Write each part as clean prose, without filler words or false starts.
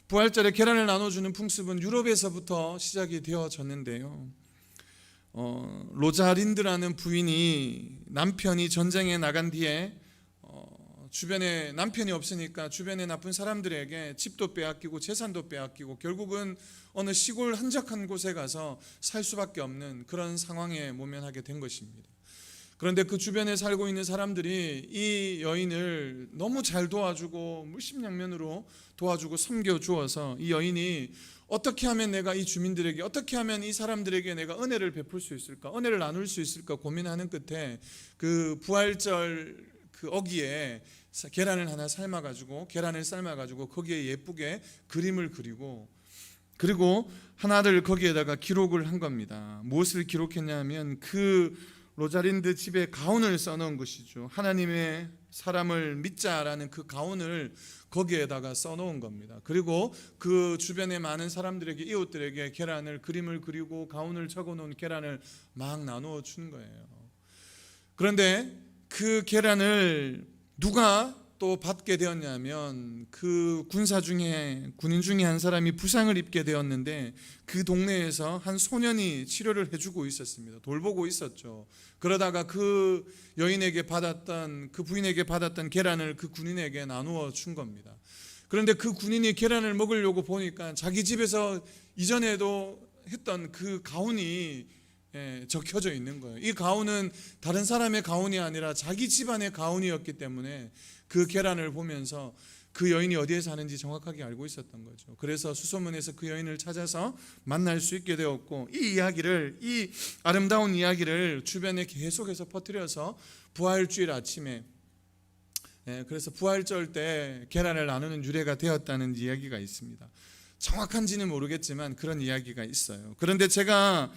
부활절에 계란을 나눠주는 풍습은 유럽에서부터 시작이 되어졌는데요. 로자린드라는 부인이 남편이 전쟁에 나간 뒤에 주변에 남편이 없으니까 주변에 나쁜 사람들에게 집도 빼앗기고 재산도 빼앗기고 결국은 어느 시골 한적한 곳에 가서 살 수밖에 없는 그런 상황에 모면하게 된 것입니다. 그런데 그 주변에 살고 있는 사람들이 이 여인을 너무 잘 도와주고 물심양면으로 도와주고 섬겨주어서 이 여인이 어떻게 하면 내가 이 주민들에게, 어떻게 하면 이 사람들에게 내가 은혜를 베풀 수 있을까, 은혜를 나눌 수 있을까 고민하는 끝에 그 부활절 그 어기에 계란을 하나 삶아가지고 거기에 예쁘게 그림을 그리고 하나를 거기에다가 기록을 한 겁니다. 무엇을 기록했냐면 그 로자린드 집에 가운을 써놓은 것이죠. 하나님의 사람을 믿자라는 그 가운을 거기에다가 써놓은 겁니다. 그리고 그 주변에 많은 사람들에게, 이웃들에게 그림을 그리고 가운을 적어놓은 계란을 막 나누어 준 거예요. 그런데 그 계란을 누가 또 받게 되었냐면 그 군인 중에 한 사람이 부상을 입게 되었는데 그 동네에서 한 소년이 치료를 해주고 있었습니다. 돌보고 있었죠. 그러다가 그 여인에게 그 부인에게 받았던 계란을 그 군인에게 나누어 준 겁니다. 그런데 그 군인이 계란을 먹으려고 보니까 자기 집에서 이전에도 했던 그 가운이 적혀져 있는 거예요. 이 가운은 다른 사람의 가운이 아니라 자기 집안의 가운이었기 때문에 그 계란을 보면서 그 여인이 어디에 사는지 정확하게 알고 있었던 거죠. 그래서 수소문에서 그 여인을 찾아서 만날 수 있게 되었고, 이 아름다운 이야기를 주변에 계속해서 퍼뜨려서 부활주일 아침에, 그래서 부활절 때 계란을 나누는 유래가 되었다는 이야기가 있습니다. 정확한지는 모르겠지만 그런 이야기가 있어요. 그런데 제가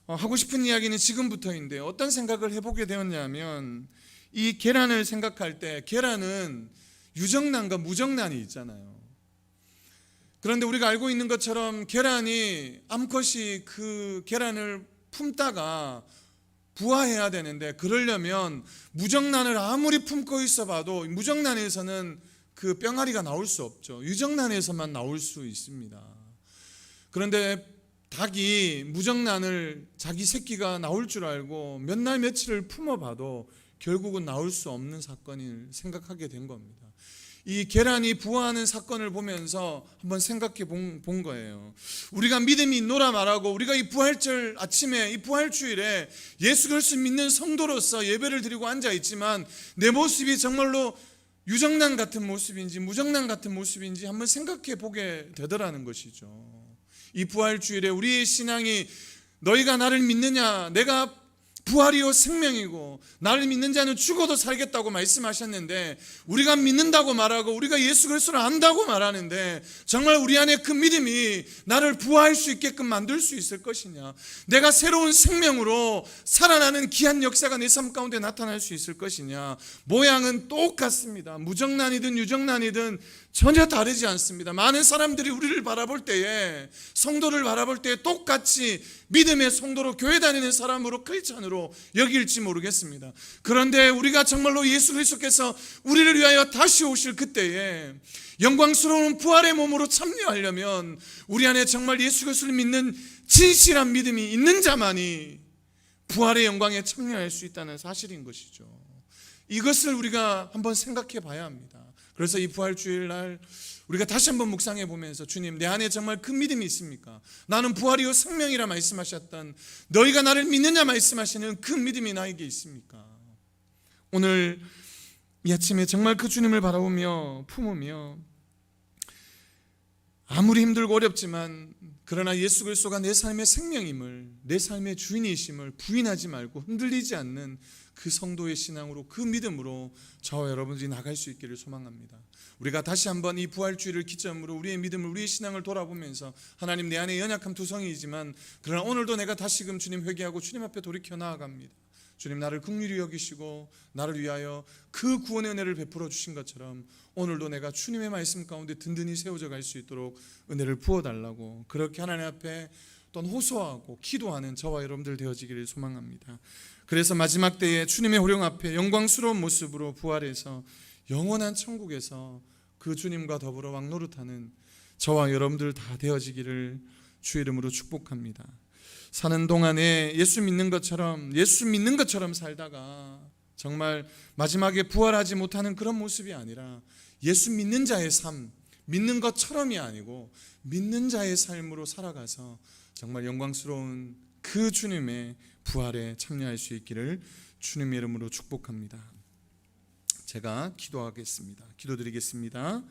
하고 싶은 이야기는 지금부터인데, 어떤 생각을 해보게 되었냐면, 이 계란을 생각할 때 계란은 유정란과 무정란이 있잖아요. 그런데 우리가 알고 있는 것처럼 계란이 암컷이 그 계란을 품다가 부화해야 되는데, 그러려면 무정란을 아무리 품고 있어 봐도 무정란에서는 그 뿅아리가 나올 수 없죠. 유정란에서만 나올 수 있습니다. 그런데 닭이 무정란을 자기 새끼가 나올 줄 알고 몇 날 며칠을 품어봐도 결국은 나올 수 없는 사건을 생각하게 된 겁니다. 이 계란이 부화하는 사건을 보면서 한번 생각해 본 거예요. 우리가 믿음이 있노라 말하고, 우리가 이 부활절 아침에, 이 부활주일에 예수 그리스도 믿는 성도로서 예배를 드리고 앉아있지만 내 모습이 정말로 유정란 같은 모습인지 무정란 같은 모습인지 한번 생각해 보게 되더라는 것이죠. 이 부활주일에 우리의 신앙이, 너희가 나를 믿느냐, 내가 부활이요 생명이고 나를 믿는 자는 죽어도 살겠다고 말씀하셨는데, 우리가 믿는다고 말하고 우리가 예수 그리스도를 안다고 말하는데 정말 우리 안에 그 믿음이 나를 부활할 수 있게끔 만들 수 있을 것이냐, 내가 새로운 생명으로 살아나는 귀한 역사가 내 삶 가운데 나타날 수 있을 것이냐. 모양은 똑같습니다. 무정란이든 유정란이든 전혀 다르지 않습니다. 많은 사람들이 우리를 바라볼 때에, 성도를 바라볼 때에 똑같이 믿음의 성도로, 교회 다니는 사람으로, 크리스찬으로 여길지 모르겠습니다. 그런데 우리가 정말로 예수 그리스도께서 우리를 위하여 다시 오실 그때에 영광스러운 부활의 몸으로 참여하려면 우리 안에 정말 예수 그리스도를 믿는 진실한 믿음이 있는 자만이 부활의 영광에 참여할 수 있다는 사실인 것이죠. 이것을 우리가 한번 생각해 봐야 합니다. 그래서 이 부활주일 날 우리가 다시 한번 묵상해 보면서, 주님, 내 안에 정말 그 믿음이 있습니까? 나는 부활이요 생명이라 말씀하셨던, 너희가 나를 믿느냐 말씀하시는 그 믿음이 나에게 있습니까? 오늘 이 아침에 정말 그 주님을 바라보며 품으며, 아무리 힘들고 어렵지만 그러나 예수 그리스도가 내 삶의 생명임을, 내 삶의 주인이심을 부인하지 말고 흔들리지 않는 그 성도의 신앙으로, 그 믿음으로 저와 여러분들이 나갈 수 있기를 소망합니다. 우리가 다시 한번 이 부활주의를 기점으로 우리의 믿음을, 우리의 신앙을 돌아보면서, 하나님, 내 안에 연약한 투성이지만 그러나 오늘도 내가 다시금 주님 회개하고 주님 앞에 돌이켜 나아갑니다. 주님, 나를 긍휼히 여기시고 나를 위하여 그 구원의 은혜를 베풀어 주신 것처럼 오늘도 내가 주님의 말씀 가운데 든든히 세워져 갈 수 있도록 은혜를 부어달라고, 그렇게 하나님 앞에 또한 호소하고 기도하는 저와 여러분들 되어지기를 소망합니다. 그래서 마지막 때에 주님의 호령 앞에 영광스러운 모습으로 부활해서 영원한 천국에서 그 주님과 더불어 왕노릇하는 저와 여러분들 다 되어지기를 주 이름으로 축복합니다. 사는 동안에 예수 믿는 것처럼 살다가 정말 마지막에 부활하지 못하는 그런 모습이 아니라 예수 믿는 자의 삶, 믿는 것처럼이 아니고 믿는 자의 삶으로 살아가서 정말 영광스러운 그 주님의 부활에 참여할 수 있기를 주님의 이름으로 축복합니다. 제가 기도하겠습니다. 기도드리겠습니다.